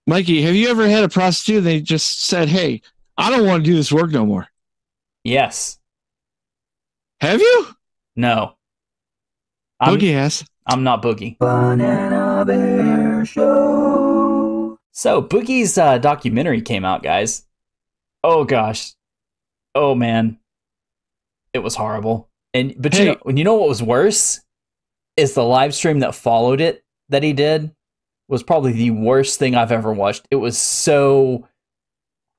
Mikey, have you ever had a prostitute and they just said, "Hey, I don't want to do this work no more"? Yes. Have you? No. I'm Boogie has. I'm not Boogie. Banana Bear Show. So Boogie's documentary came out, guys. Oh gosh. Oh man. It was horrible. But Hey, you know what was worse? Is the live stream that followed it that he did was probably the worst thing I've ever watched. It was so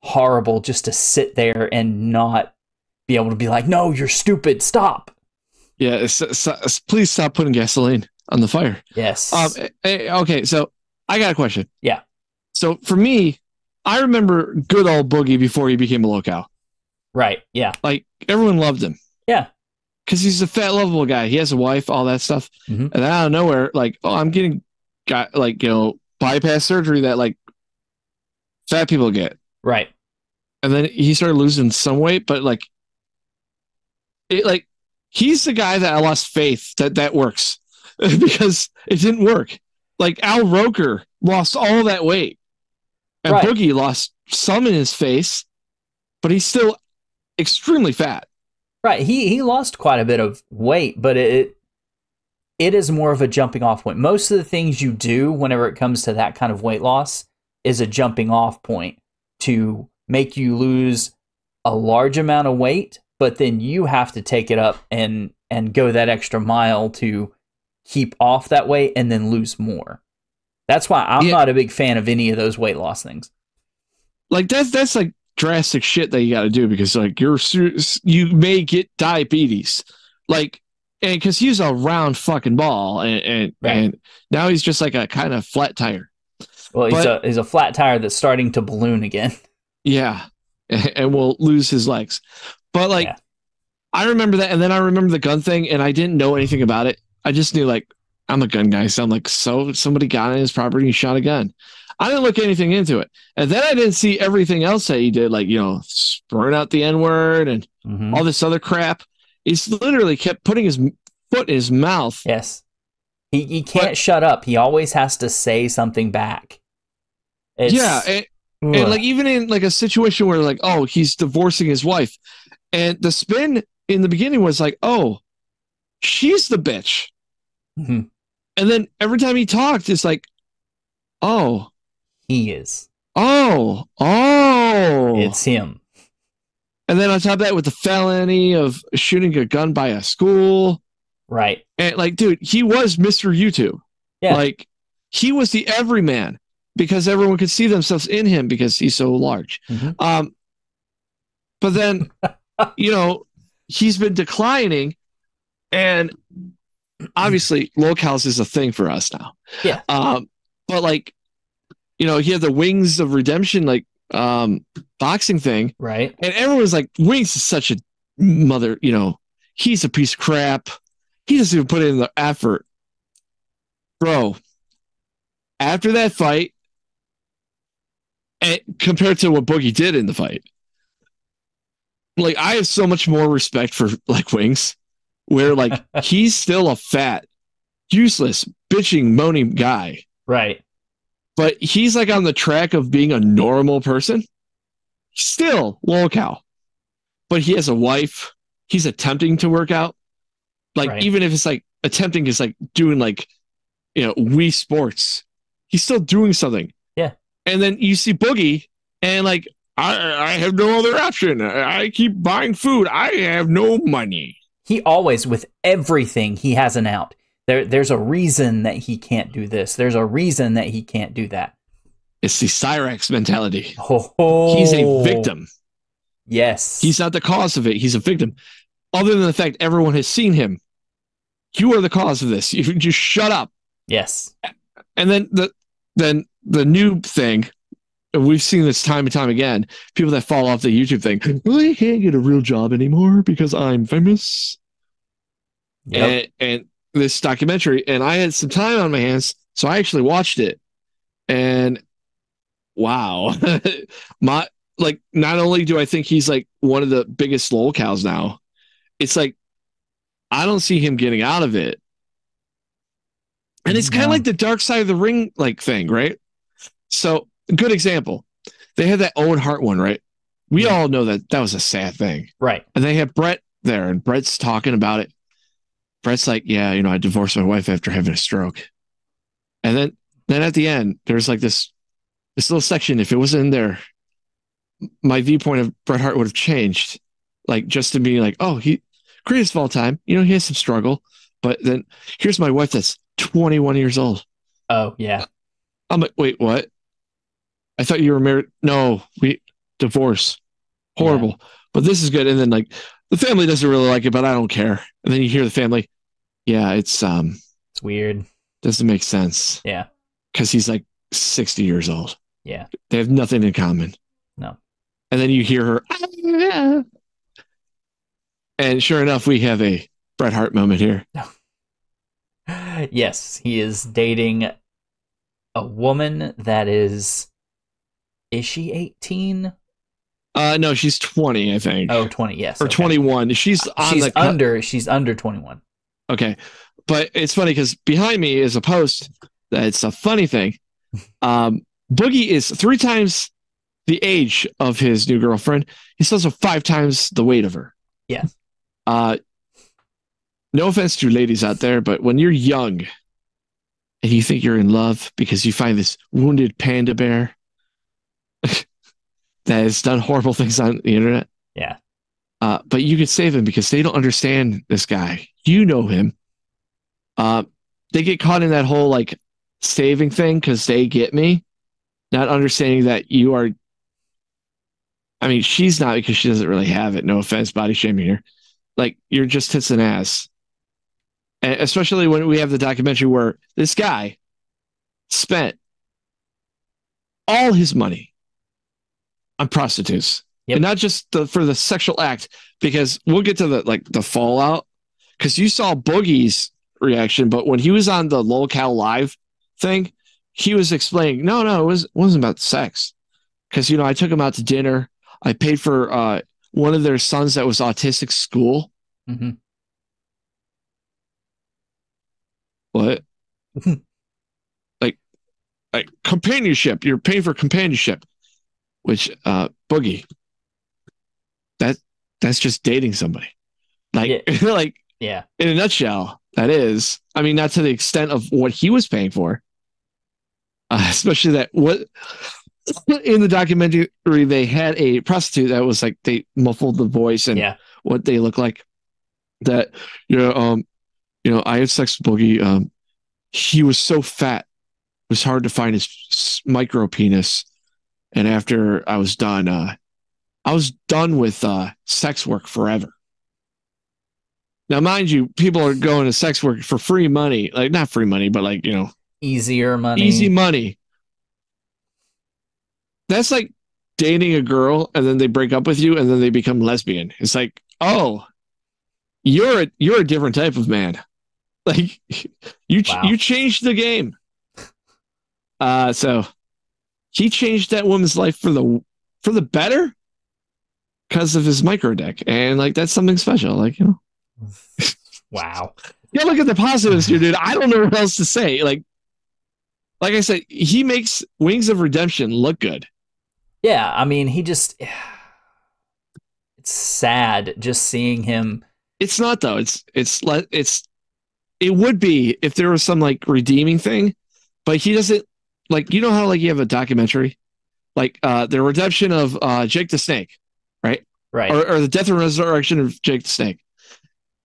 horrible just to sit there and not be able to be like, no, you're stupid, stop. yeah, please stop putting gasoline on the fire. Yes. Okay, so I got a question. Yeah. So for me, I remember good old Boogie before he became a locale. Right. Yeah. Like everyone loved him. Yeah. Because he's a fat, lovable guy. He has a wife, all that stuff. And then out of nowhere, like, oh, I'm getting bypass surgery that like fat people get. Right. And then he started losing some weight, but like he's the guy that I lost faith that works because it didn't work. Like Al Roker lost all that weight, and right. Boogie lost some in his face, but he's still extremely fat. Right. He lost quite a bit of weight, but it is more of a jumping off point. Most of the things you do whenever it comes to that kind of weight loss is a jumping off point to make you lose a large amount of weight, but then you have to take it up and go that extra mile to keep off that weight and then lose more. That's why I'm not a big fan of any of those weight loss things. Like that's like drastic shit that you got to do because like you may get diabetes, like, and because he's a round fucking ball and now he's just like a kind of flat tire. Well, he's a flat tire that's starting to balloon again. Yeah, and will lose his legs. But like, I remember that, and then I remember the gun thing, and I didn't know anything about it. I just knew like I'm a gun guy, so I'm like, so somebody got on his property and shot a gun. I didn't look anything into it, and then I didn't see everything else that he did, like spurring out the N-word and all this other crap. He's literally kept putting his foot in his mouth. Yes, he can't shut up. He always has to say something back. And like even in like a situation where like, oh, he's divorcing his wife, and the spin in the beginning was like, oh, she's the bitch. And then every time he talked, it's like, oh, he is. Oh, it's him. And then on top of that, with the felony of shooting a gun by a school, right? And like, dude, he was Mr. YouTube. Yeah, like he was the everyman because everyone could see themselves in him because he's so large. But then, he's been declining, and obviously, locales is a thing for us now. Yeah. But like, he had the Wings of Redemption, like boxing thing, right? And everyone's like, Wings is such a mother, he's a piece of crap. He doesn't even put in the effort, bro. After that fight, and compared to what Boogie did in the fight, like I have so much more respect for like Wings, where like he's still a fat, useless, bitching, moaning guy, right? But he's like on the track of being a normal person. Still locale, but he has a wife. He's attempting to work out. Like even if it's like attempting is like doing like Wii Sports, he's still doing something. Yeah. And then you see Boogie, and like I have no other option. I keep buying food. I have no money. He always, with everything, he has an out. There's a reason that he can't do this. There's a reason that he can't do that. It's the Cyrax mentality. Oh. He's a victim. Yes. He's not the cause of it. He's a victim. Other than the fact everyone has seen him. You are the cause of this. You just shut up. Yes. And then the new thing, and we've seen this time and time again, people that fall off the YouTube thing, well, I can't get a real job anymore because I'm famous. Yep. And this documentary, and I had some time on my hands, so I actually watched it. And wow. Not only do I think he's like one of the biggest locales now, it's like I don't see him getting out of it. And it's kind of like the Dark Side of the Ring like thing, right? So good example. They had that Owen Hart one, right? We all know that was a sad thing. Right. And they have Brett there, and Brett's talking about it. Brett's like, yeah, I divorced my wife after having a stroke. And then at the end, there's like this little section. If it wasn't in there, my viewpoint of Bret Hart would have changed. Like, just to be like, oh, he greatest of all time. He has some struggle. But then here's my wife that's 21 years old. Oh, yeah. I'm like, wait, what? I thought you were married. No, we divorce. Horrible. Yeah. But this is good. And then like the family doesn't really like it, but I don't care. And then you hear the family. Yeah, it's weird. Doesn't make sense. Yeah. Because he's like 60 years old. Yeah. They have nothing in common. No. And then you hear her. Ah! And sure enough, we have a Bret Hart moment here. Yes, he is dating a woman that is she 18? No, she's 20, I think. Oh, 20, yes. Or okay. 21. She's under 21. Okay. But it's funny because behind me is a post that's a funny thing. Boogie is 3 times the age of his new girlfriend. He's also 5 times the weight of her. Yes. No offense to ladies out there, but when you're young and you think you're in love because you find this wounded panda bear that has done horrible things on the internet. Yeah. But you could save him because they don't understand this guy. You know him. They get caught in that whole like saving thing because they get me, not understanding that you are. I mean, she's not because she doesn't really have it. No offense, body shaming here. Like, you're just tits and ass. And especially when we have the documentary where this guy spent all his money on prostitutes. Yep. And not just for the sexual act, because we'll get to the fallout. Because you saw Boogie's reaction, but when he was on the LOLCal Live thing, he was explaining, no, it wasn't about sex. Because, I took him out to dinner. I paid for one of their sons that was autistic school. Mm-hmm. What? like companionship. You're paying for companionship, which Boogie. That's just dating somebody. Like, yeah. Yeah. In a nutshell, that is. I mean, not to the extent of what he was paying for. Especially that what in the documentary they had a prostitute that was like they muffled the voice and what they look like. That I had sex with Boogie. He was so fat, it was hard to find his micro penis. And after I was done with sex work forever. Now, mind you, people are going to sex work for free money, like not free money, but like easier money, easy money. That's like dating a girl and then they break up with you and then they become lesbian. It's like, oh. You're a different type of man. Like you changed the game. So he changed that woman's life for the better because of his micro deck, and like that's something special. Like wow. Yeah, look at the positives here, dude. I don't know what else to say. Like I said, he makes Wings of Redemption look good. Yeah, I mean, it's sad just seeing him. It's not though. It would be if there was some like redeeming thing, but he doesn't like. You know how like you have a documentary, like the redemption of Jake the Snake, right? Right. Or the death and resurrection of Jake the Snake.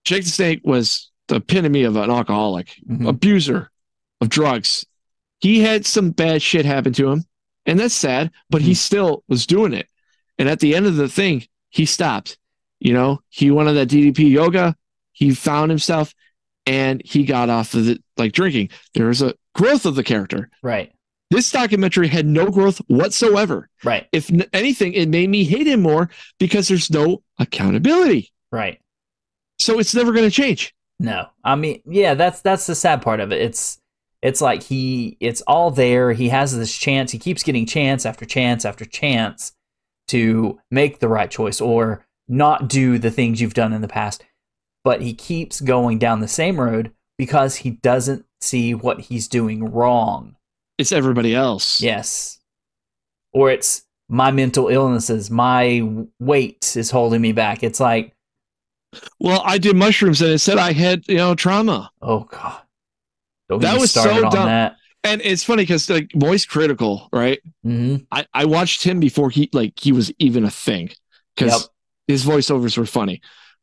Jake the Snake was the epitome of an alcoholic, abuser of drugs. He had some bad shit happen to him, and that's sad. But he still was doing it, and at the end of the thing, he stopped. He went on that DDP yoga. He found himself, and he got off of the drinking. There was a growth of the character. Right. This documentary had no growth whatsoever. Right. If anything, it made me hate him more because there's no accountability. Right. So it's never going to change. No, I mean, yeah, that's the sad part of it. It's like it's all there. He has this chance. He keeps getting chance after chance after chance to make the right choice or not do the things you've done in the past. But he keeps going down the same road because he doesn't see what he's doing wrong. It's everybody else. Yes. or it's my mental illnesses, my weight is holding me back. It's like, well, I did mushrooms and it said I had, trauma. Oh God, that was so dumb. That. And it's funny because like Moist Critical, right? Mm-hmm. I watched him before he was even a thing because his voiceovers were funny.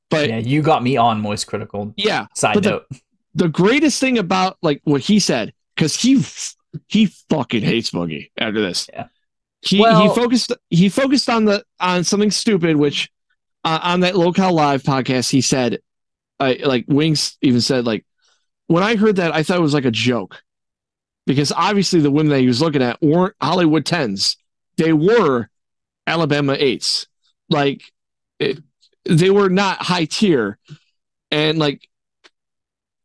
But yeah, you got me on Moist Critical. Yeah. Side note. The greatest thing about like what he said, because he fucking hates Boogie after this. Yeah. He focused on something stupid, which on that Local Live podcast he said, like Wings even said, like, when I heard that I thought it was like a joke. Because obviously the women that he was looking at weren't Hollywood 10s. They were Alabama 8s. Like, they were not high tier. And, like,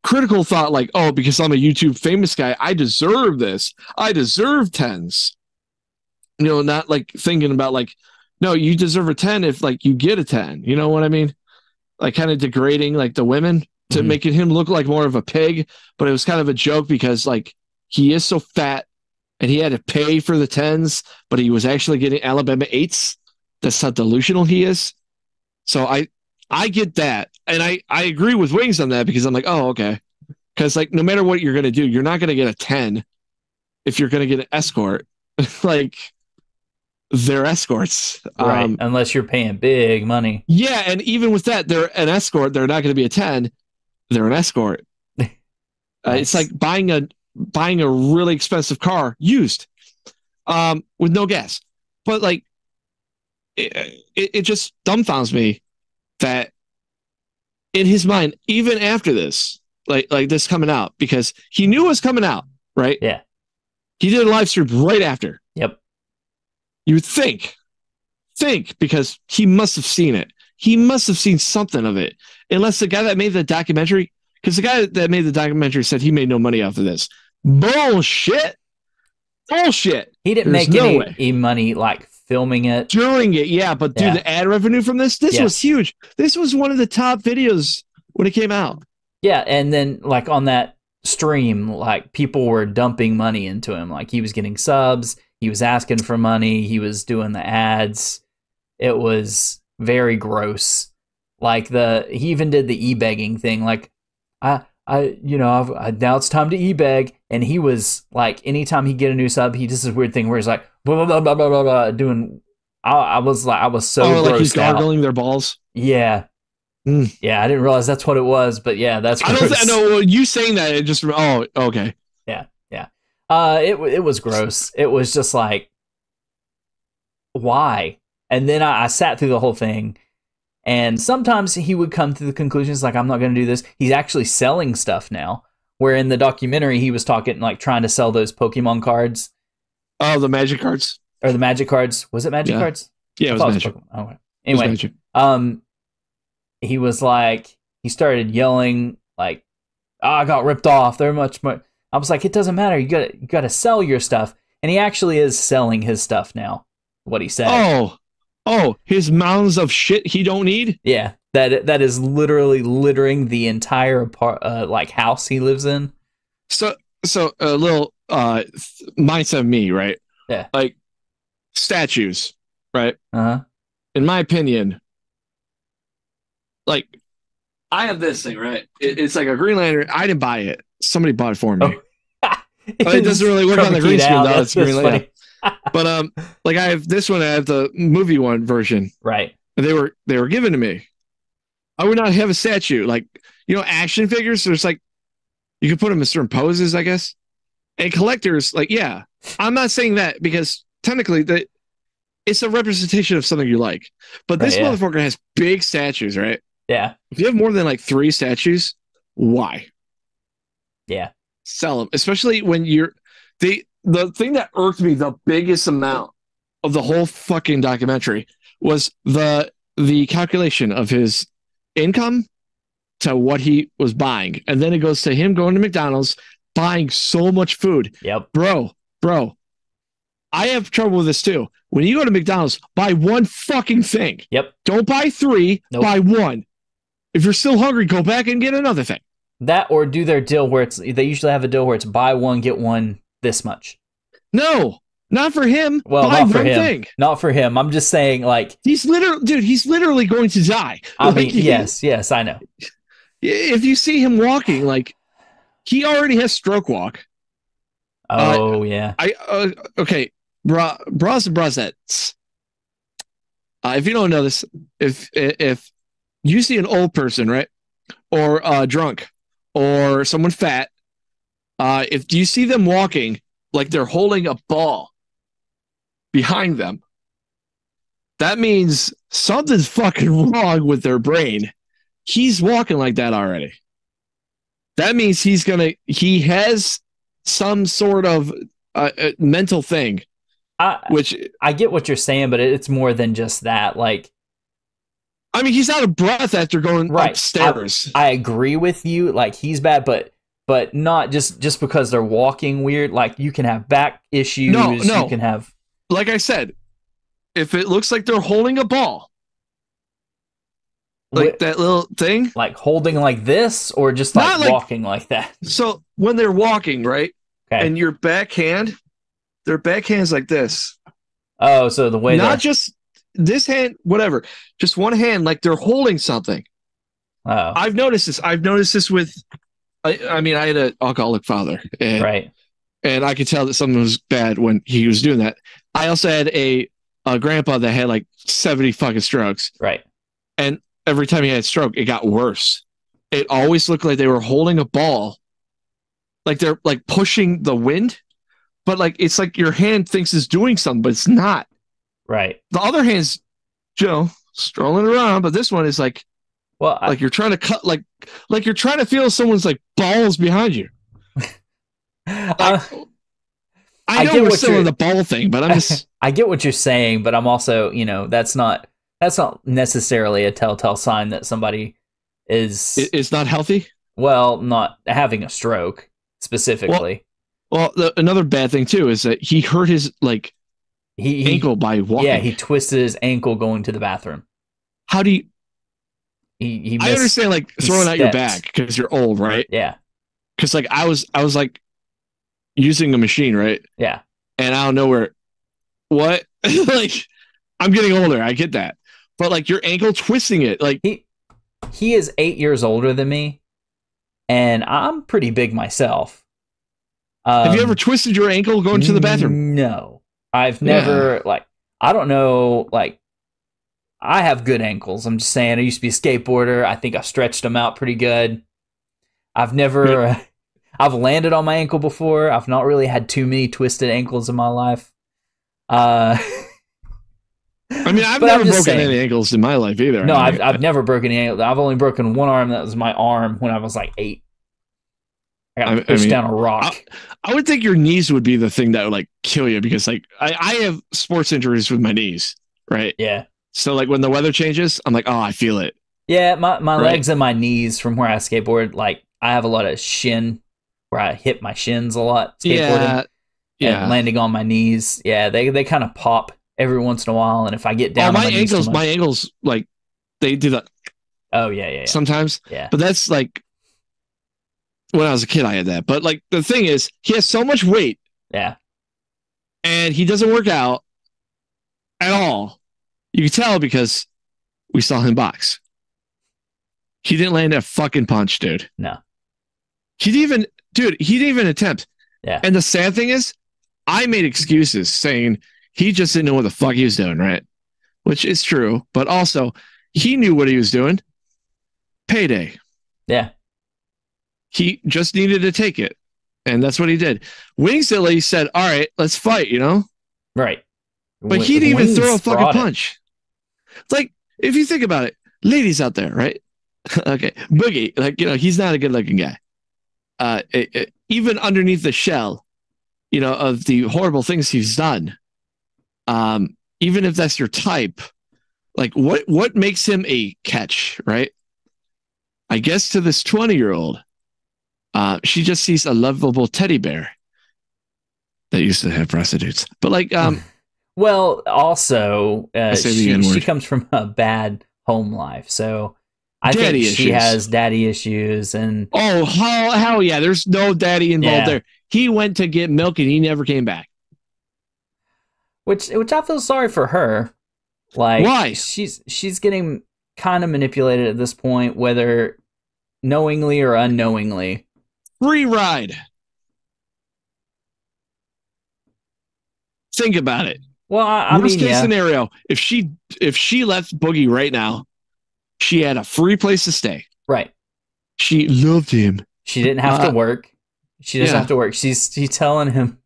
Critical thought, like, oh, because I'm a YouTube famous guy, I deserve this. I deserve 10s. Not, like, thinking about, like, no, you deserve a 10 if, like, you get a 10. You know what I mean? Like, kind of degrading, like, the women to making him look like more of a pig. But it was kind of a joke because, like, he is so fat and he had to pay for the 10s, but he was actually getting Alabama 8s. That's how delusional he is. So I get that. And I agree with Wings on that because I'm like, oh, okay. Because like no matter what you're going to do, you're not going to get a 10 if you're going to get an escort. Like they're escorts. Right. Unless you're paying big money. Yeah. And even with that, they're an escort. They're not going to be a 10. They're an escort. Nice. It's like buying a really expensive car used with no gas. But like it just dumbfounds me that in his mind, even after this, like this coming out, because he knew it was coming out, right? Yeah. He did a live stream right after. Yep. You would think because he must have seen it. He must have seen something of it. Unless the guy that made the documentary, because the guy that made the documentary said he made no money off of this. Bullshit. He didn't make any money like filming it. During it, yeah. But dude, the ad revenue from this was huge. This was one of the top videos when it came out. Yeah, and then like on that stream, like people were dumping money into him. Like he was getting subs, he was asking for money, he was doing the ads. It was very gross. Like he even did the e-begging thing. Like now it's time to e-beg, and he was like, anytime he get a new sub, he does this weird thing where he's like blah blah blah blah blah blah doing. I was so grossed like he's gargling out. Their balls. Yeah. Yeah, I didn't realize that's what it was, but yeah, that's gross. I know. Well, you saying that, it just okay. Yeah. It was gross. It was just like, why? And then I sat through the whole thing, and sometimes he would come to the conclusions like, I'm not going to do this. He's actually selling stuff now. Where in the documentary he was talking like trying to sell those Pokemon cards. Oh, the magic cards. Or the magic cards. Was it magic cards? Yeah, it was magic. Okay. Anyway, he was like, he started yelling like, I got ripped off. They're much more. I was like, it doesn't matter. You got to sell your stuff. And he actually is selling his stuff now. What he said. Oh, his mounds of shit he don't need. Yeah, that is literally littering the entire like house he lives in. So a little mindset of me, right? Yeah, like statues, right? Uh-huh. In my opinion, like I have this thing, right? It's like a Green Lantern. I didn't buy it. Somebody bought it for me. It doesn't really work on the green screen though. It's Green Lantern. But like I have this one. I have the movie one version. Right. And they were given to me. I would not have a statue like action figures. There's like you can put them in certain poses, I guess. And collectors, like I'm not saying that because technically it's a representation of something you like. But this motherfucker has big statues, right? Yeah. If you have more than like 3 statues, why? Yeah. Sell them, especially when the thing that irked me the biggest amount of the whole fucking documentary was the calculation of his income to what he was buying. And then it goes to him going to McDonald's, buying so much food. Yep. Bro, I have trouble with this too. When you go to McDonald's, buy one fucking thing. Yep. Don't buy 3, buy 1. If you're still hungry, go back and get another thing. That or do their deal where they usually have a deal where it's buy one, get one this much. No. Not for him. Well, buy not for one him. thing. Not for him. I'm just saying, like, he's literally going to die. I mean, yes, I know. If you see him walking, like, he already has stroke walk. Oh, yeah. Okay, bras and brasettes. If you don't know this, if you see an old person, right, or drunk, or someone fat, if you see them walking like they're holding a ball behind them, that means something's fucking wrong with their brain. He's walking like that already. That means he has some sort of mental thing. I get what you're saying, but it's more than just that. Like, I mean, he's out of breath after going upstairs. I agree with you. Like, he's bad, but not just because they're walking weird. Like, you can have back issues. No. You can have, like I said, if it looks like they're holding a ball, like that little thing, like holding like this, or just like walking like that. So when they're walking, right, and your backhand, their backhand's like this. Oh, so the way not just this hand, whatever, just one hand, like they're holding something. Oh, I've noticed this with. I mean, I had an alcoholic father, and I could tell that something was bad when he was doing that. I also had a grandpa that had like 70 fucking strokes, right, and every time he had a stroke, it got worse. It always looked like they were holding a ball, like they're like pushing the wind, but like it's like your hand thinks it's doing something, but it's not. Right. The other hand's, strolling around, but this one is like, well, like you're trying to cut, like you're trying to feel someone's like balls behind you. I know we're still in the ball thing, but I'm just. I get what you're saying, but I'm also, that's not necessarily a telltale sign that somebody is not healthy. Well, not having a stroke specifically. Well, another bad thing too is that he hurt his ankle by walking. Yeah, he twisted his ankle going to the bathroom. How do you? He I understand like throwing out your back because you're old, right? Yeah. Because like I was like using a machine, right? Yeah. And I don't know where. What? Like, I'm getting older. I get that, but like your ankle twisting it, like he is 8 years older than me, and I'm pretty big myself. Have you ever twisted your ankle going to the bathroom? No, I've never. Like, I don't know. Like, I have good ankles. I'm just saying. I used to be a skateboarder. I think I stretched them out pretty good. I've never. I've landed on my ankle before. I've not really had too many twisted ankles in my life. I mean, I've never broken any ankles in my life either. No, I've never broken any ankles. I've only broken one arm. That was my arm when I was like 8. I got pushed down a rock. I would think your knees would be the thing that would like kill you because like I have sports injuries with my knees, right? Yeah. So like when the weather changes, I'm like, oh, I feel it. Yeah, my legs and my knees from where I skateboard, like I have a lot of shin where I hit my shins a lot skateboarding. Yeah. And landing on my knees. Yeah, they kind of pop every once in a while, and if I get down my ankles like they do that. Oh yeah. Sometimes. Yeah. But that's like when I was a kid I had that. But like the thing is, he has so much weight. Yeah. And he doesn't work out at all. You can tell because we saw him box. He didn't land a fucking punch, dude. No. He didn't even attempt. Yeah. And the sad thing is, I made excuses saying he just didn't know what the fuck he was doing, right? Which is true, but also he knew what he was doing. Payday. Yeah. He just needed to take it. And that's what he did. Wingsilly said, all right, let's fight, Right. But he didn't even throw a fucking punch. It's like, if you think about it, ladies out there, right? Okay. Boogie, like, he's not a good looking guy. Even underneath the shell, of the horrible things he's done, even if that's your type, like what makes him a catch, right? I guess to this 20-year-old, she just sees a lovable teddy bear that used to have prostitutes. But like, well, also, she comes from a bad home life, so I think she has daddy issues. And hell yeah, there's no daddy involved there. He went to get milk and he never came back. Which I feel sorry for her. Like, why? She's getting kind of manipulated at this point, whether knowingly or unknowingly. Free ride. Think about it. Well, I worst mean, case scenario, if she left Boogie right now, she had a free place to stay. Right. She loved him. She didn't have to work. She doesn't have to work. She's telling him.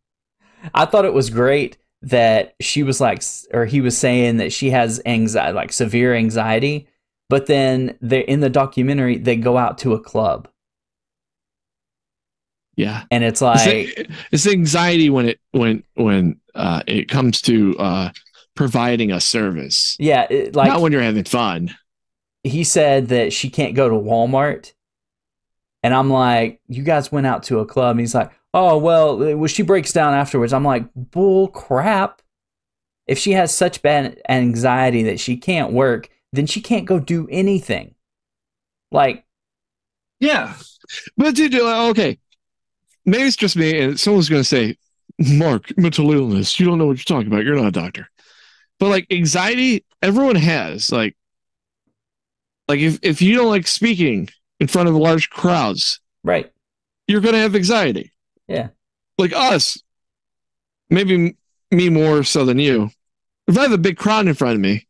I thought it was great that she was like, or he was saying that she has anxiety, like severe anxiety. But then they in the documentary, they go out to a club. Yeah, and it's like it's anxiety when it comes to providing a service. Yeah, like not when you're having fun. He said that she can't go to Walmart, and I'm like, you guys went out to a club, and he's like, oh well, she breaks down afterwards. I'm like, bull crap. If she has such bad anxiety that she can't work, then she can't go do anything. Like, yeah, but dude, okay. Maybe it's just me, and someone's going to say, Mark, mental illness, you don't know what you're talking about. You're not a doctor. But, like, anxiety, everyone has. Like if you don't like speaking in front of large crowds, right, you're going to have anxiety. Yeah. Like us, maybe me more so than you. If I have a big crowd in front of me,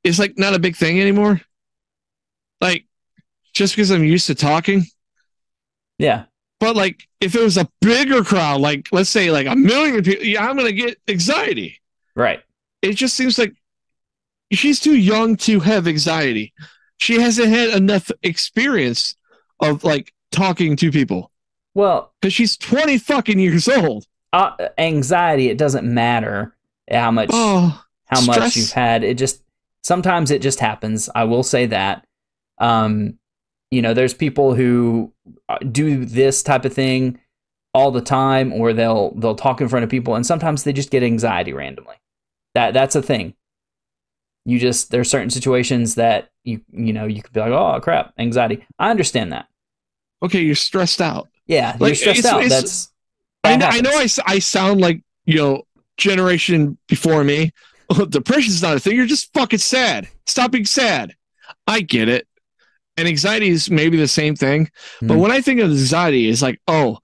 it's, like, not a big thing anymore. Like, just because I'm used to talking. Yeah. But, like, if it was a bigger crowd, like, let's say, like, 1 million people, yeah, I'm going to get anxiety. Right. It just seems like she's too young to have anxiety. She hasn't had enough experience of, like, talking to people. Well, because she's 20 fucking years old. Anxiety, it doesn't matter how much much you've had. It just sometimes it just happens. I will say that. There's people who do this type of thing all the time, or they'll talk in front of people, and sometimes they just get anxiety randomly. That's a thing. There's certain situations that you could be like, oh crap, anxiety. I understand that. Okay, you're stressed out. Yeah, you're stressed out. I know I sound like, generation before me. Depression's not a thing. You're just fucking sad. Stop being sad. I get it. And anxiety is maybe the same thing. Mm-hmm. But when I think of anxiety, it's like, oh,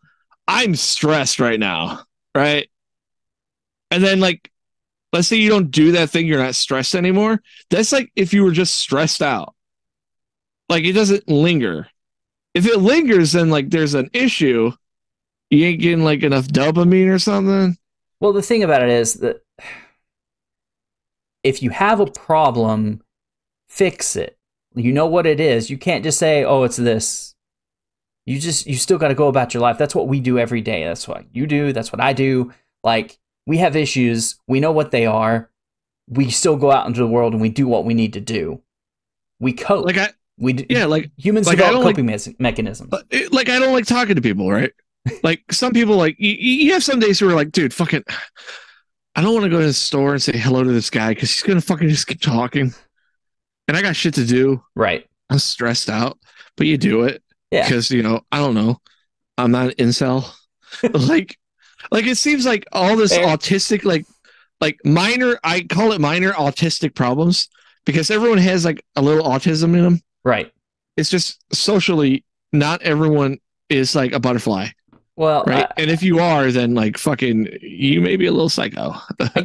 I'm stressed right now. Right. And then, like, let's say you don't do that thing. You're not stressed anymore. That's like if you were just stressed out. Like, it doesn't linger. If it lingers, then, like, there's an issue. You ain't getting, like, enough dopamine or something. Well, the thing about it is that if you have a problem, fix it. You know what it is. You can't just say, oh, it's this. You still got to go about your life. That's what we do every day. That's what you do. That's what I do. Like, we have issues. We know what they are. We still go out into the world and we do what we need to do. We cope. Humans develop coping mechanisms. Like, I don't like talking to people, right? Like, some people, like, you have some days where you're like, dude, fucking, I don't want to go to the store and say hello to this guy because he's going to fucking just keep talking. And I got shit to do. Right. I'm stressed out, but you do it. Yeah. Because, I don't know. I'm not an incel. like it seems like all this autistic, like minor, I call it minor autistic problems because everyone has, like, a little autism in them. Right. It's just socially, not everyone is like a butterfly. Well, right. And if you are, then, like, fucking, you may be a little psycho. I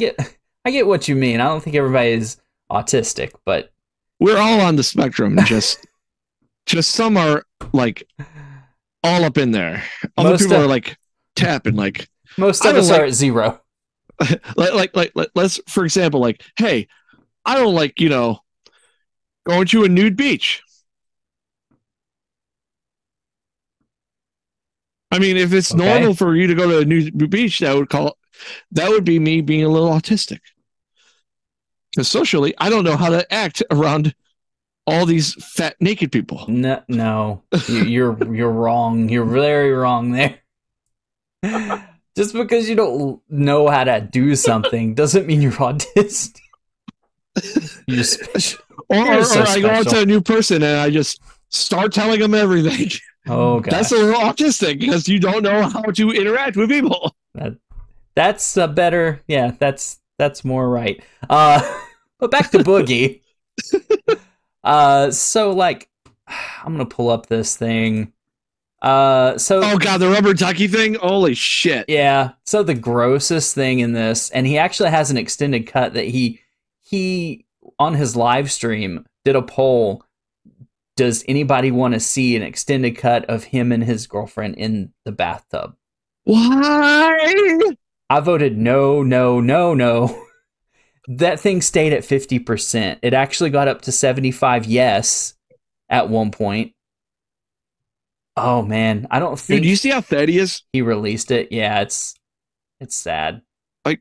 get what you mean. I don't think everybody is autistic, but we're all on the spectrum. Just some are, like, all up in there. Other people are, like, tapping. Like, most of us are at zero. like let's, for example, like, hey, I don't like, going to a nude beach. I mean, if it's normal for you to go to a nude beach, that would be me being a little autistic. Because socially, I don't know how to act around all these fat naked people. No, you're wrong. You're very wrong there. Just because you don't know how to do something doesn't mean you're autistic. You're special. Or I go out to a new person and I just start telling them everything. Oh, gosh. That's a little autistic because you don't know how to interact with people. That's a better. Yeah, that's That's more right. But back to Boogie. So like, I'm gonna pull up this thing. Oh god, the rubber ducky thing. Holy shit. Yeah. So the grossest thing in this, and he actually has an extended cut that he on his live stream did a poll. Does anybody want to see an extended cut of him and his girlfriend in the bathtub? Why? I voted no. That thing stayed at 50%. It actually got up to 75 yes at one point. Oh man, I don't think. Dude, you see how fat he is? He released it. Yeah, it's sad. Like,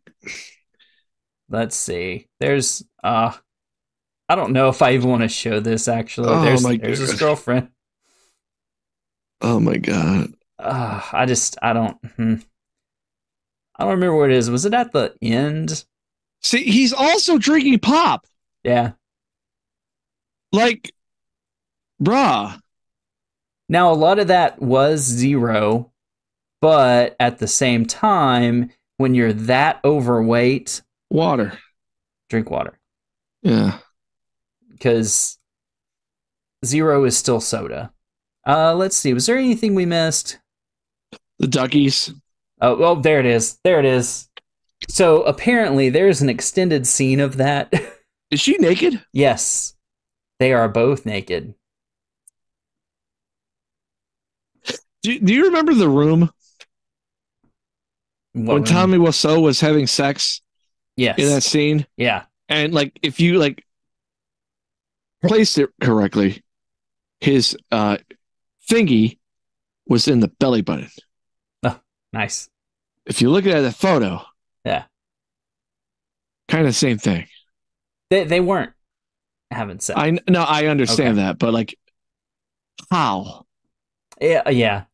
let's see. There's I don't know if I even want to show this actually. There's his girlfriend. Oh my god. I don't remember what it is. Was it at the end? See, he's also drinking pop. Yeah. Like, bruh. Now, a lot of that was zero, but at the same time, when you're that overweight... Water. Drink water. Yeah. Because zero is still soda. Let's see. Was there anything we missed? The duckies. Oh, there it is. There it is. So apparently there's an extended scene of that. Is she naked? Yes. They are both naked. Do you remember The Room? When Tommy Wiseau was having sex? Yes. In that scene? Yeah. And like, if you like placed it correctly, his thingy was in the belly button. Oh, nice. If you look at the photo, yeah, kind of same thing. They weren't having sex. I understand that, but like, how? Yeah.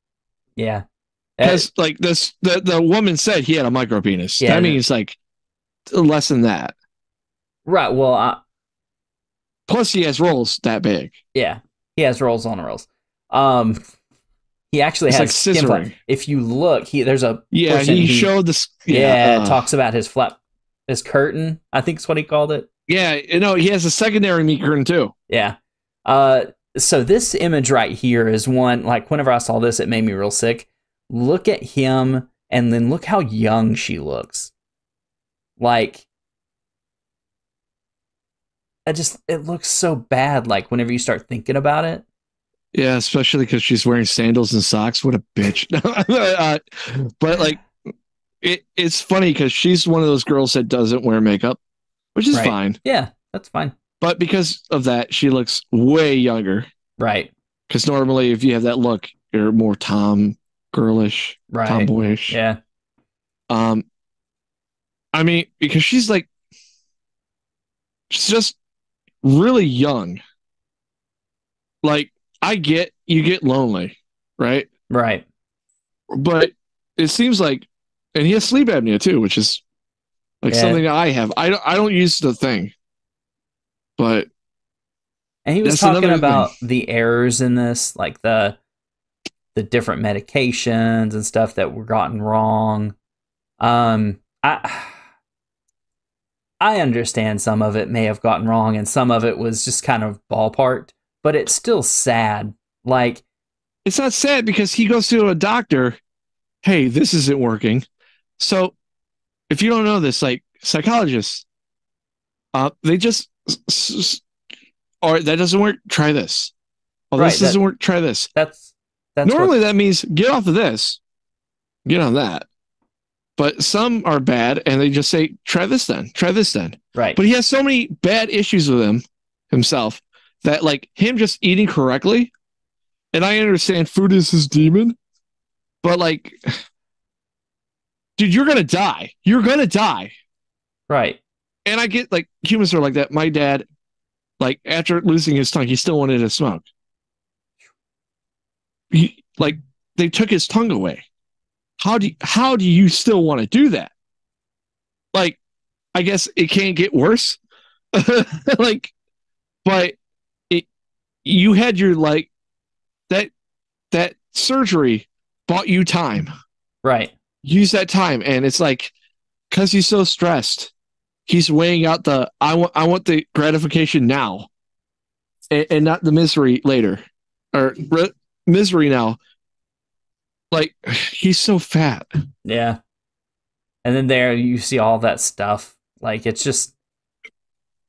Because like this, the woman said he had a micro penis. Yeah, that means like less than that. Right. Well, plus he has rolls that big. Yeah, he has rolls on rolls. He actually has like scissoring. If you look, there's a he showed this. Yeah, it talks about his curtain. I think is what he called it. Yeah, he has a secondary meat curtain too. Yeah. So this image right here is one, like whenever I saw this, it made me real sick. Look at him, and then look how young she looks. Like, it looks so bad. Like whenever you start thinking about it. Yeah, especially because she's wearing sandals and socks. What a bitch. But like, it's funny because she's one of those girls that doesn't wear makeup, which is fine. Yeah, that's fine. But because of that, she looks way younger. Right. Because normally if you have that look, you're more girlish, tomboyish. Yeah. I mean, because she's just really young. Like, you get lonely, right? Right. But it seems like, and he has sleep apnea too, which is like something that I have. I don't use the thing, but. And he was talking about the errors in this, like the different medications and stuff that were gotten wrong. I understand some of it may have gotten wrong, and some of it was just kind of ballparked. But it's still sad. Like, it's not sad because he goes to a doctor. Hey, this isn't working. So, if you don't know this, like psychologists, they just, or that doesn't work. Try this. Oh, this doesn't work. Try this. That's normally that means get off of this, get on that. But some are bad, and they just say, try this then. Try this then. Right. But he has so many bad issues with himself. That like him just eating correctly, and I understand food is his demon, but like, dude, you're gonna die. You're gonna die. Right. And I get like humans are like that. My dad, like after losing his tongue, he still wanted to smoke. They took his tongue away. How do you still want to do that? Like, I guess it can't get worse. Like, but. You had your that surgery bought you time. Right. Use that time. And it's like, because he's so stressed, he's weighing out the I want the gratification now, and not the misery later, or misery now. Like, he's so fat. Yeah. And then there you see all that stuff. Like, it's just,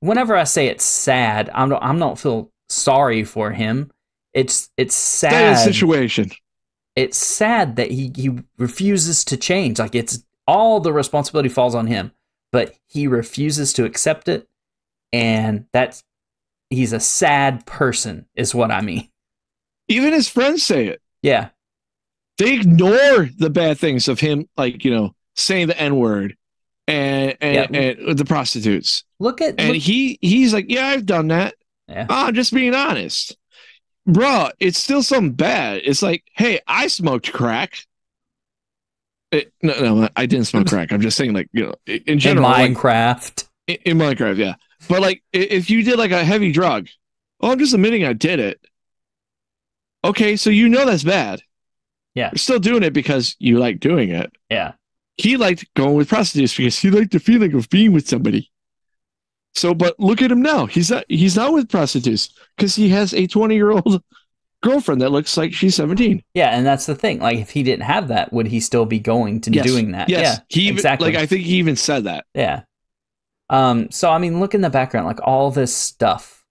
whenever I say it's sad, I'm not feel sorry for him. It's sad. That situation. It's sad that he refuses to change. Like, it's all the responsibility falls on him, but he refuses to accept it. And he's a sad person is what I mean. Even his friends say it. Yeah. They ignore the bad things of him, like, saying the N-word and the prostitutes. He's like, yeah, I've done that. Yeah. I'm just being honest. Bro, it's still something bad. It's like, hey, I smoked crack. No, I didn't smoke crack. I'm just saying, like, in general. In Minecraft. In Minecraft, yeah. But, like, if you did, like, a heavy drug, I'm just admitting I did it. Okay, so that's bad. Yeah. You're still doing it because you like doing it. Yeah. He liked going with prostitutes because he liked the feeling of being with somebody. So, but look at him now. He's not with prostitutes because he has a 20-year-old girlfriend that looks like she's 17. Yeah, and that's the thing. Like, if he didn't have that, would he still be going to doing that? Yes. Yeah, exactly. Like, I think he even said that. Yeah. So, I mean, look in the background, like, all this stuff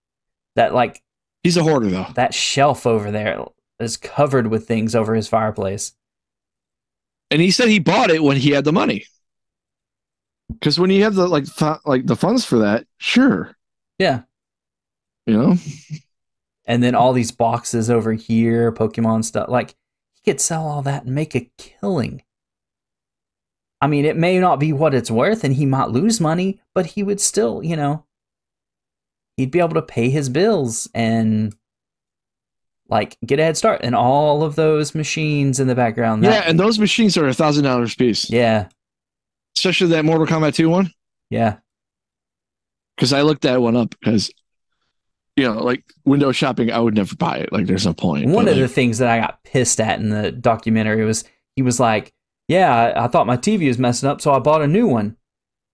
that, like... He's a hoarder, though. That shelf over there is covered with things over his fireplace. And he said he bought it when he had the money. Because when you have the the funds for that, sure. Yeah. And then all these boxes over here, Pokemon stuff. Like, he could sell all that and make a killing. I mean, it may not be what it's worth and he might lose money, but he would still, he'd be able to pay his bills and, like, get a head start. And all of those machines in the background. And those machines are $1,000 a piece. Yeah. Especially that Mortal Kombat 2 one. Yeah. Because I looked that one up because, like, window shopping, I would never buy it. Like, there's no point. One of the things that I got pissed at in the documentary was he was like, yeah, I thought my TV was messing up, so I bought a new one.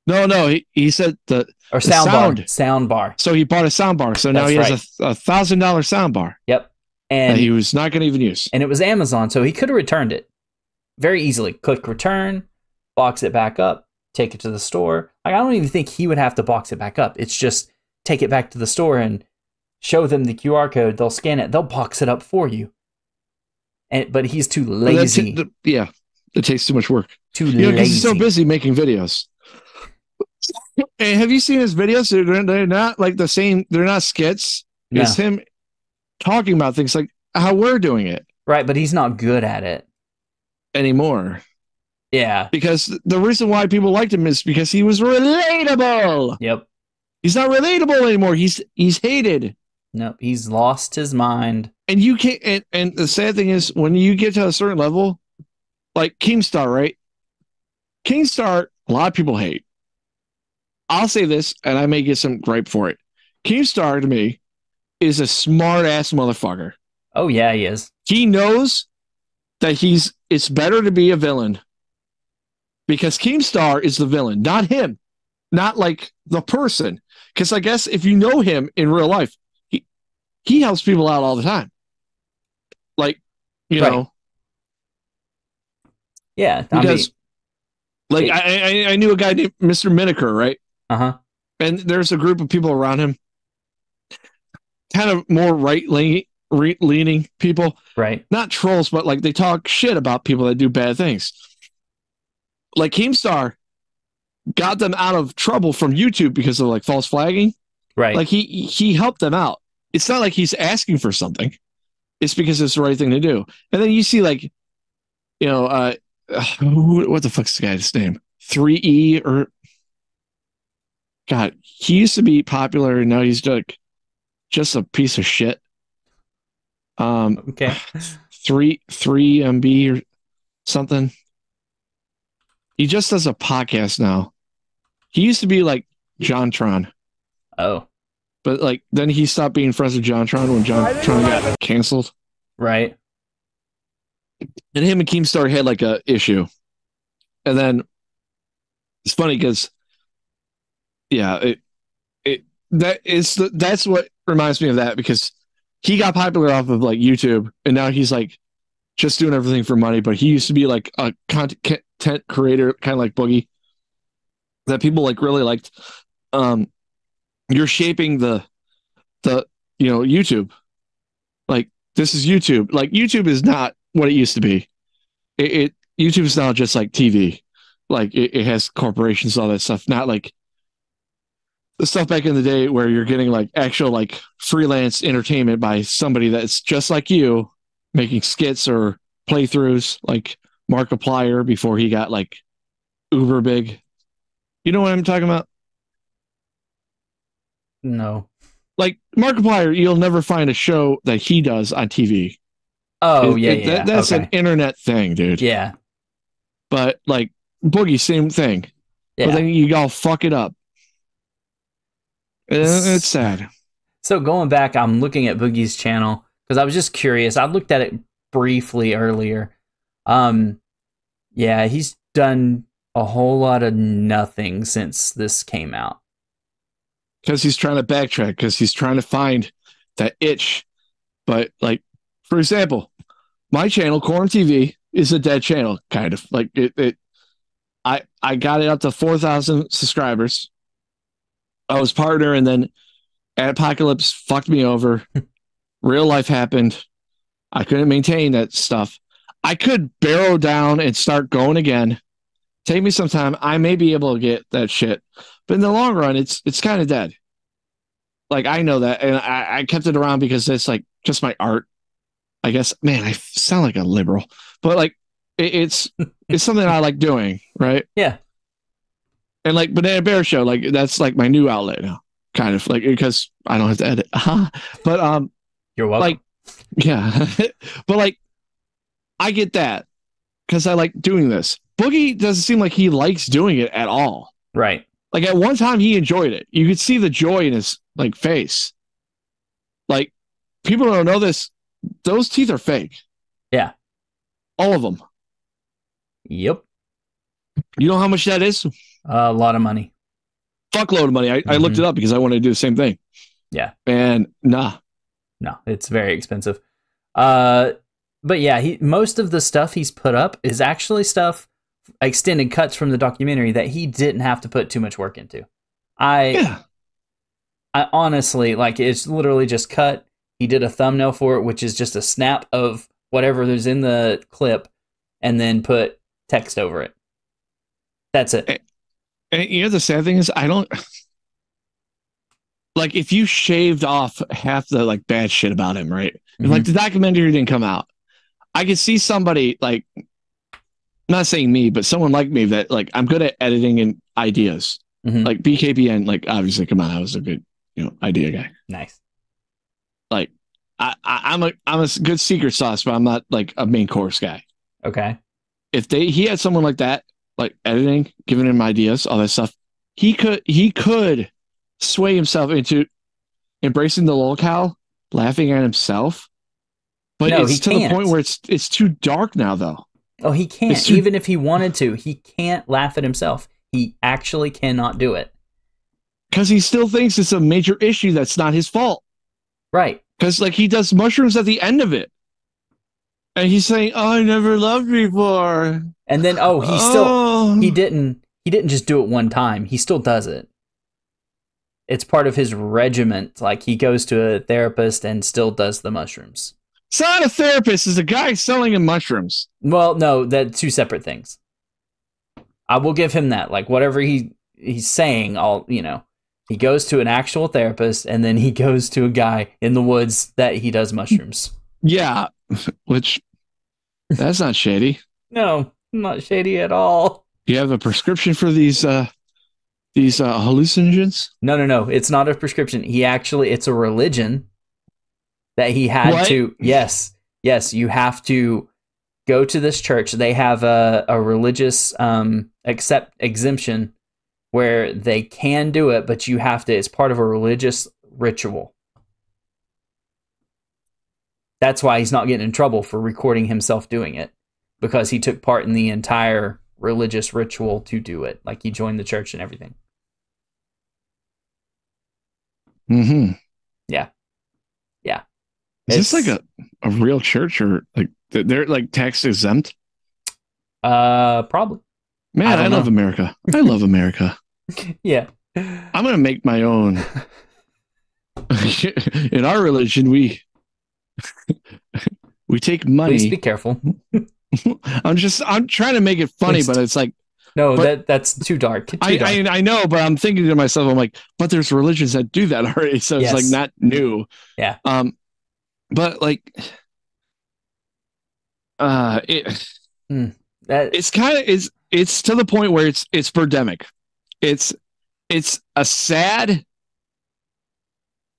No, he said sound bar. So he bought a sound bar. So now he has a $1,000 sound bar. Yep. And that he was not going to even use. And it was Amazon, so he could have returned it very easily. Click return, box it back up, take it to the store. Like, I don't even think he would have to box it back up. It's just take it back to the store and show them the QR code. They'll scan it. They'll box it up for you. But he's too lazy. It takes too much work. Too lazy. Because he's so busy making videos. And have you seen his videos? They're not like the same. They're not skits. No. It's him talking about things like how we're doing it. Right, but he's not good at it anymore. Yeah. Because the reason why people liked him is because he was relatable. Yep. He's not relatable anymore. He's hated. Nope, he's lost his mind. And you can't. And the sad thing is, when you get to a certain level, like Keemstar, right? Keemstar, a lot of people hate. I'll say this, and I may get some gripe for it. Keemstar, to me, is a smart ass motherfucker. Oh yeah, he is. He knows that it's better to be a villain because Keemstar is the villain, not him, not like the person. Because I guess if you know him in real life, he helps people out all the time. Like, you know. Yeah, because I knew a guy named Mr. Miniker, right? Uh-huh. And there's a group of people around him, kind of more right-leaning people. Right. Not trolls, but like they talk shit about people that do bad things. Like Keemstar got them out of trouble from YouTube because of like false flagging. Right. Like he helped them out. It's not like he's asking for something. It's because it's the right thing to do. And then you see like, you know, what the fuck's the guy's name? 3E or God, he used to be popular and now he's like just a piece of shit. Okay. 3MB or something. He just does a podcast now. He used to be like JonTron. Oh. But like then he stopped being friends with JonTron when JonTron got canceled. Right. And him and Keemstar had like a issue. And then it's funny because yeah, that's what reminds me of that, because he got popular off of like YouTube, and now he's like just doing everything for money. But he used to be like a content creator, kind of like Boogie, that people like really liked. You're shaping the YouTube. Like, this is YouTube. Like, YouTube is not what it used to be. YouTube is now just like TV. Like, it has corporations, all that stuff. Not like the stuff back in the day where you're getting like actual like freelance entertainment by somebody that's just like you, making skits or playthroughs, like Markiplier before he got like uber big. You know what I'm talking about? No. Like Markiplier, you'll never find a show that he does on TV. Oh, yeah. That's an internet thing, dude. Yeah. But like Boogie, same thing. Yeah. But then you all fuck it up. It's sad. So going back, I'm looking at Boogie's channel because I was just curious. I looked at it briefly earlier. Yeah, he's done a whole lot of nothing since this came out. Because he's trying to backtrack, because he's trying to find that itch. But like, for example, my channel, Corn TV, is a dead channel, kind of. Like I got it up to 4,000 subscribers. I was partner, and then Apocalypse fucked me over. Real life happened. I couldn't maintain that stuff. I could barrel down and start going again. Take me some time. I may be able to get that shit. But in the long run, it's kind of dead. Like, I know that. And I kept it around because it's like just my art. I guess, man, I sound like a liberal. But like, it's something I like doing, right? Yeah. And like Banana Bear Show, like that's like my new outlet now, kind of, like, because I don't have to edit. But you're welcome. Like, yeah. But like, I get that because I like doing this. Boogie doesn't seem like he likes doing it at all. Right. Like, at one time he enjoyed it. You could see the joy in his like face. Like, people don't know this. Those teeth are fake. Yeah. All of them. Yep. You know how much that is? A lot of money. Fuckload of money. I looked it up because I wanted to do the same thing. Yeah. And nah. No, it's very expensive. But yeah, most of the stuff he's put up is actually stuff, extended cuts from the documentary that he didn't have to put too much work into. I honestly, like, it's literally just cut. He did a thumbnail for it, which is just a snap of whatever there's in the clip, and then put text over it. That's it. And you know, the sad thing is, I don't like, if you shaved off half the like bad shit about him, right? If like the documentary didn't come out, I could see somebody, like, not saying me, but someone like me that like, I'm good at editing and ideas. Like BKBN, like, obviously, come on, I was a good, idea guy. Nice. Like, I'm a good secret sauce, but I'm not like a main course guy. Okay. If he had someone like that, like editing, giving him ideas, all that stuff, he could sway himself into embracing the lolcow, laughing at himself. But no, it's to the point where it's too dark now, though. Oh, he can't. Even if he wanted to, he can't laugh at himself. He actually cannot do it. Because he still thinks it's a major issue that's not his fault. Right. Because like, he does mushrooms at the end of it. And he's saying, "Oh, I never loved before." And then, he didn't just do it one time. He still does it. It's part of his regiment. Like, he goes to a therapist and still does the mushrooms. It's not a therapist. It's a guy selling him mushrooms. Well, no, that's two separate things. I will give him that. Like, whatever he's saying, he goes to an actual therapist, and then he goes to a guy in the woods that he does mushrooms. Yeah, which, that's not shady. No, not shady at all. Do you have a prescription for these hallucinogens? No. It's not a prescription. It's a religion that he had to. Yes. You have to go to this church. They have a religious exemption where they can do it, but you have to. It's part of a religious ritual. That's why he's not getting in trouble for recording himself doing it, because he took part in the entire religious ritual to do it. Like, he joined the church and everything. Mm-hmm. Yeah. Yeah. Is this like a real church, or like they're like tax exempt? Probably. Man, I love America. I love America. Yeah. I'm gonna make my own. In our religion, we take money. Please be careful. I'm trying to make it funny, but it's like, no, that's too dark. I know, but I'm thinking to myself, I'm like, but there's religions that do that already, so it's like not new. Yeah. But like, it's kind of it's to the point where it's birdemic. It's a sad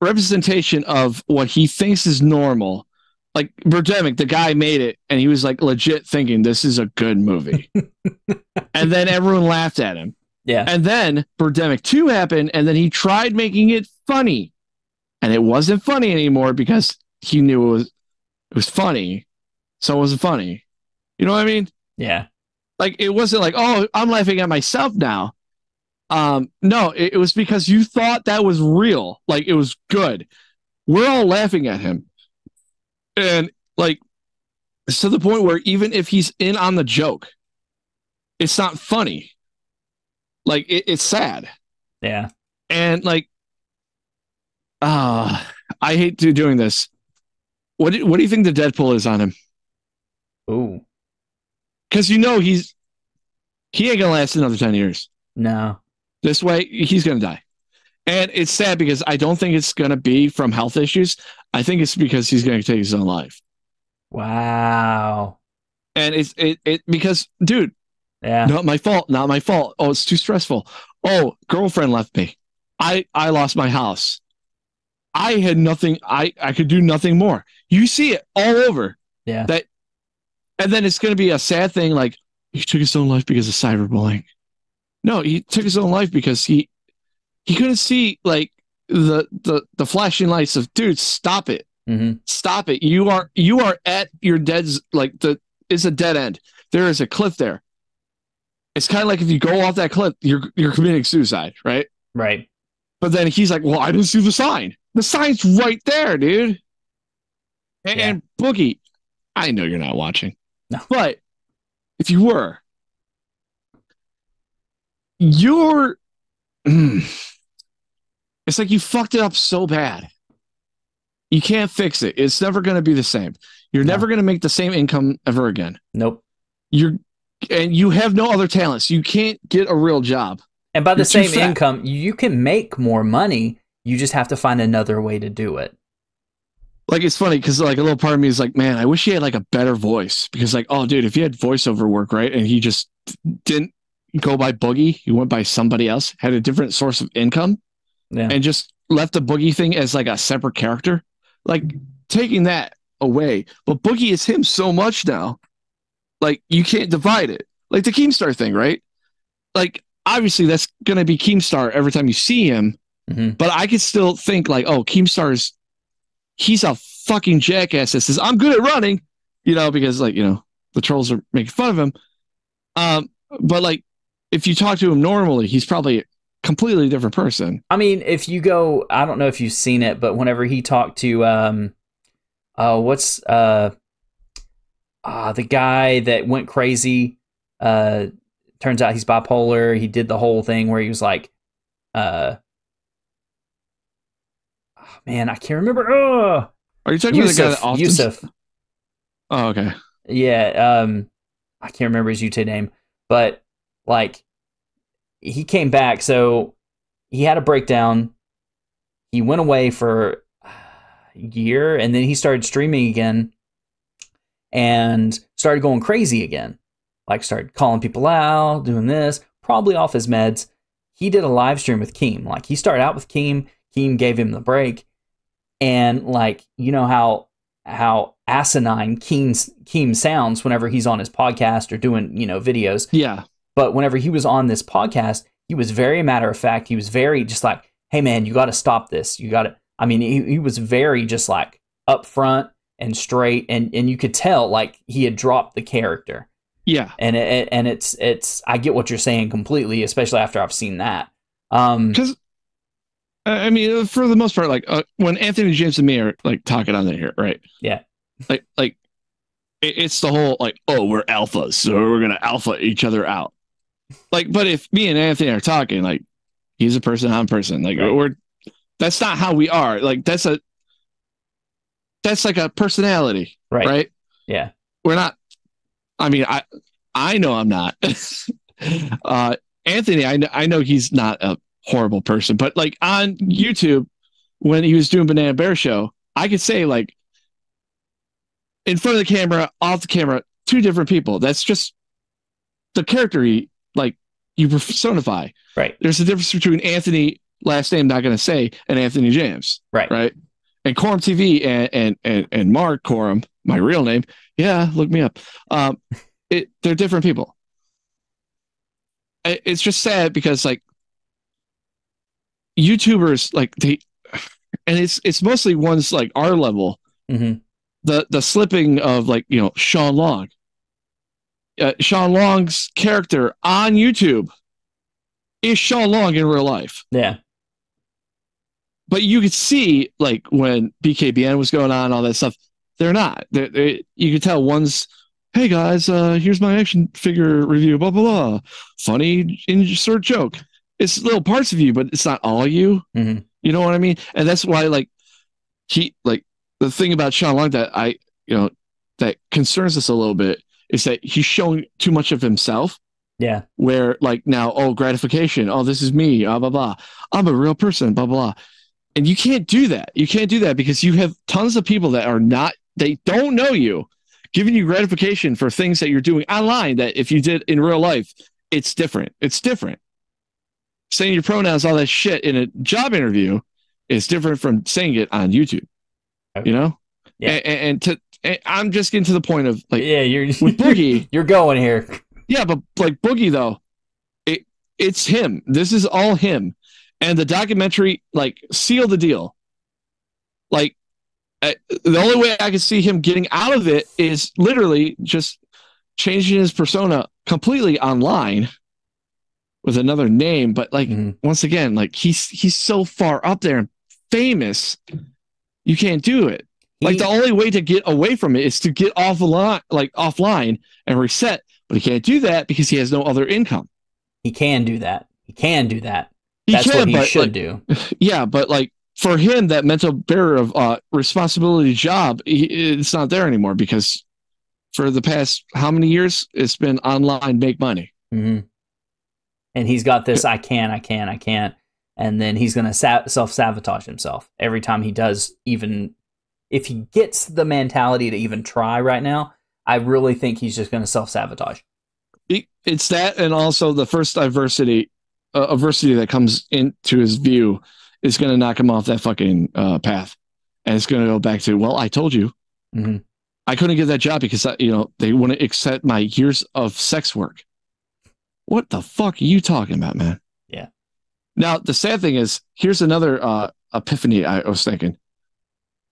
representation of what he thinks is normal. Like Birdemic, the guy made it, and he was like legit thinking this is a good movie, and then everyone laughed at him. Yeah, and then Birdemic 2 happened, and then he tried making it funny, and it wasn't funny anymore because he knew it was funny, so it wasn't funny. You know what I mean? Yeah. Like it wasn't like, oh, I'm laughing at myself now. No, it was because you thought that was real, like it was good. We're all laughing at him. And like, it's to the point where even if he's in on the joke, it's not funny. Like it's sad. Yeah. And like, I hate doing this. What do you think the Deadpool is on him? Ooh. Because he ain't gonna last another 10 years. No. This way, he's gonna die. And it's sad because I don't think it's going to be from health issues. I think it's because he's going to take his own life. Wow. And it's because, dude, not my fault. Oh, it's too stressful. Oh, girlfriend left me. I lost my house. I had nothing. I could do nothing more. You see it all over. Yeah. And then it's going to be a sad thing. Like he took his own life because of cyberbullying. No, he took his own life because he couldn't see like the flashing lights of, dude, stop it. Mm-hmm. Stop it. You are at your dead's, like it's a dead end. There is a cliff there. It's kind of like if you go off that cliff, you're committing suicide, right? Right. But then he's like, well, I didn't see the sign. The sign's right there, dude. And Boogie, I know you're not watching. No. But if you were, you're it's like you fucked it up so bad. You can't fix it. It's never going to be the same. You're never going to make the same income ever again. Nope. And you have no other talents. You can't get a real job. And by the same income, you can make more money. You just have to find another way to do it. Like, it's funny because like a little part of me is like, man, I wish he had like a better voice, because like, oh dude, if he had voiceover work, right, and he just didn't go by Boogie, he went by somebody else, had a different source of income, and just left the Boogie thing as like a separate character, like taking that away. But Boogie is him so much now, like you can't divide it. Like the Keemstar thing, right? Like obviously that's gonna be Keemstar every time you see him, but I could still think like, oh, Keemstar's, he's a fucking jackass that says I'm good at running, because like the trolls are making fun of him. But like if you talk to him normally, he's probably a completely different person. I mean, if you go, I don't know if you've seen it, but whenever he talked to the guy that went crazy, turns out he's bipolar. He did the whole thing where he was like, man, I can't remember. Are you talking about the guy that often... Yusuf? Oh, okay. Yeah, I can't remember his YouTube name, but like he came back, so he had a breakdown. He went away for a year, and then he started streaming again and started going crazy again. Like started calling people out, doing this, probably off his meds. He did a live stream with Keem. Like he started out with Keem. Keem gave him the break. And like, you know how asinine Keem sounds whenever he's on his podcast or doing, videos. Yeah. But whenever he was on this podcast, he was very matter of fact. He was very just like, hey man, you got to stop this. You got to, I mean, he was very just like upfront and straight. And you could tell like he had dropped the character. Yeah. And it's, I get what you're saying completely, especially after I've seen that. Because I mean, for the most part, like when Anthony James and me are like talking on here, right? Yeah. Like it's the whole like, oh, we're alphas, so we're gonna alpha each other out. Like, but if me and Anthony are talking, like, he's a person, I'm a person. Like, we're that's not how we are. Like, that's like a personality, right? Yeah. We're not. I mean, I know I'm not. Anthony, I know he's not a horrible person, but like on YouTube when he was doing Banana Bear Show, I could say like in front of the camera, off the camera, two different people. That's just the character you personify. Right. There's a difference between Anthony, last name not going to say, and Anthony James. Right. And Quorum TV and Mark Quorum, my real name. Yeah, look me up. They're different people. It's just sad because like YouTubers, like and it's mostly ones like our level. Mm-hmm. The slipping of like, you know, Sean Long. Sean Long's character on YouTube is Sean Long in real life. Yeah. But you could see like when BKBN was going on, all that stuff, they're not. You could tell one's, hey guys, here's my action figure review, blah, blah, blah. Funny insert joke. It's little parts of you, but it's not all you. Mm-hmm. You know what I mean? And that's why like the thing about Sean Long that that concerns us a little bit is that he's showing too much of himself. Yeah. Where like now, oh, gratification. Oh, this is me. Blah, blah, blah. I'm a real person, blah, blah. And you can't do that. You can't do that because you have tons of people that are not, they don't know you, giving you gratification for things that you're doing online that if you did in real life, it's different. It's different. Saying your pronouns, all that shit in a job interview is different from saying it on YouTube. You know? Yeah. And I'm just getting to the point of like, yeah, you're with Boogie. You're going here. Yeah, but like Boogie though, it's him. This is all him. And the documentary like sealed the deal. Like the only way I can see him getting out of it is literally just changing his persona completely online with another name. But like once again, like he's so far up there and famous, you can't do it. Like the only way to get away from it is to get offline and reset. But he can't do that because he has no other income. He can do that. That's what he should do. Yeah, but like for him, that mental barrier of responsibility job, it's not there anymore because for the past how many years it's been online, make money. Mm-hmm. And he's got this, I can't. And then he's going to self-sabotage himself every time he does, even if he gets the mentality to even try right now. I really think he's just going to self-sabotage. It's that, and also the first adversity that comes into his view is going to knock him off that fucking path, and it's going to go back to, well, I told you, I couldn't get that job because they wouldn't accept my years of sex work. What the fuck are you talking about, man? Yeah. Now the sad thing is, here's another epiphany I was thinking.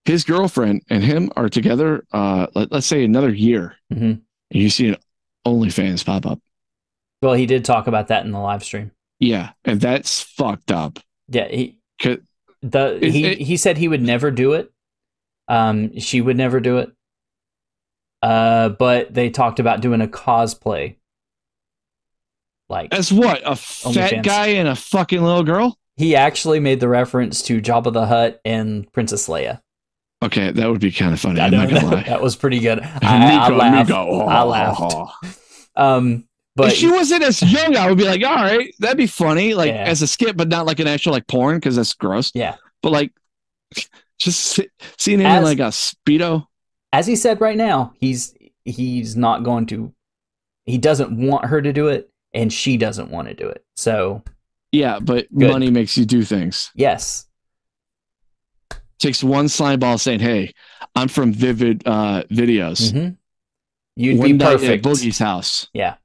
His girlfriend and him are together, let's say another year, and you see an OnlyFans pop up. Well, he did talk about that in the live stream. Yeah, and that's fucked up. Yeah, he said he would never do it. She would never do it. But they talked about doing a cosplay. Like as what? A fat OnlyFans guy and a fucking little girl? He actually made the reference to Jabba the Hutt and Princess Leia. Okay, that would be kind of funny. I'm not gonna lie. That was pretty good. I laughed. I laughed. But if she wasn't as young, I would be like, all right, that'd be funny, like as a skit, but not like an actual like porn because that's gross. Yeah. But like, just seeing him in like a Speedo. As he said right now, he's not going to. He doesn't want her to do it, and she doesn't want to do it. So. Yeah, but money makes you do things. Yes. Takes one slime ball saying, "Hey, I'm from Vivid Videos. Mm-hmm. You'd one be perfect at Boogie's house. Yeah,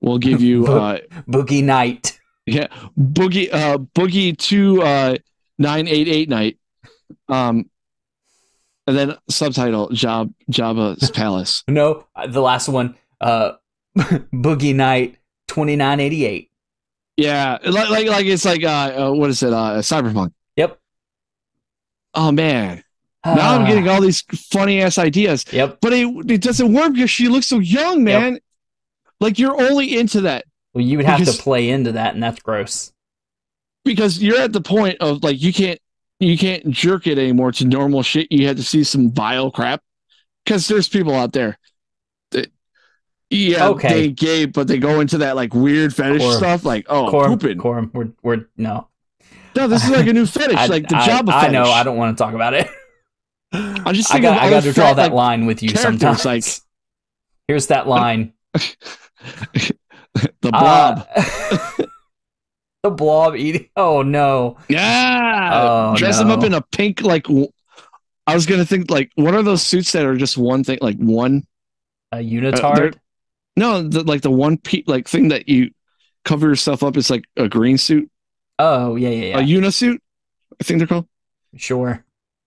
we'll give you Boogie night. Yeah, Boogie 2988 night. And then subtitle Jabba's Palace. No, the last one. Boogie night 2988. Yeah, like it's like what is it? Cyberpunk. Yep. Oh man, now I'm getting all these funny ass ideas. Yep. But it doesn't work because she looks so young, man. Yep. Like you're only into that. Well, you would have to play into that, and that's gross. Because you're at the point of like you can't jerk it anymore to normal shit. You had to see some vile crap. Because there's people out there that, they gay, but they go into that like weird fetish stuff, like pooping. We're no. No, this is like a new fetish, like the Jabba fetish. I know. I don't want to talk about it. I'm just thinking I got to draw that line with you sometimes. Like, here's that line. The blob. The blob eating. Oh no. Yeah. Dress him up in a pink, like I was gonna think like what are those suits that are just one thing, like one a unitard? No, like the one like thing that you cover yourself up is like a green suit. Oh yeah. A unisuit, I think they're called. Sure.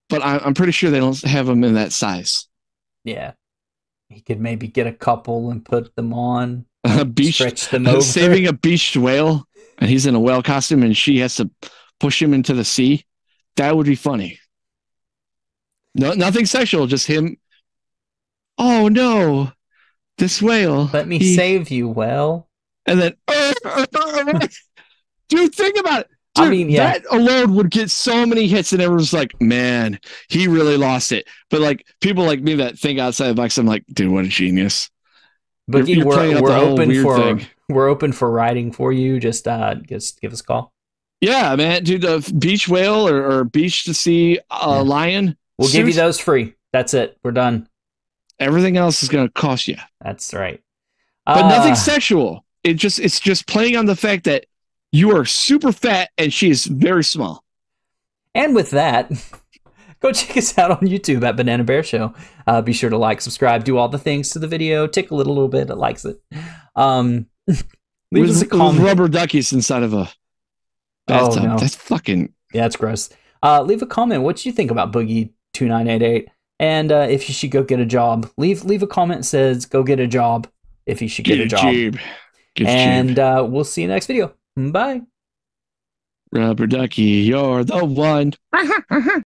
But I'm pretty sure they don't have them in that size. Yeah. He could maybe get a couple and put them on. Stretch them over. Saving a beached whale, and he's in a whale costume, and she has to push him into the sea. That would be funny. No, nothing sexual, just him. Oh no, this whale. Let me save you, whale. And then, dude, think about it. Dude, I mean, that alone would get so many hits, and everyone's like, "Man, he really lost it." But like people like me that think outside the box, I'm like, "Dude, what a genius!" Boogie, we're open for writing for you. Just give us a call. Yeah, man, dude, the beach whale or beach to sea lion. We'll give you those free. That's it. We're done. Everything else is going to cost you. That's right. But nothing sexual. It's just playing on the fact that you are super fat and she is very small. And with that, go check us out on YouTube at Banana Bear Show. Be sure to like, subscribe, do all the things to the video. Tickle it a little bit. It likes it. Leave us a comment. Rubber duckies inside of a bathtub. No. That's fucking... Yeah, it's gross. Leave a comment. What you think about Boogie2988? And if you should go get a job, leave a comment that says go get a job if you should get a job. And we'll see you next video. Bye. Rubber ducky, you're the one.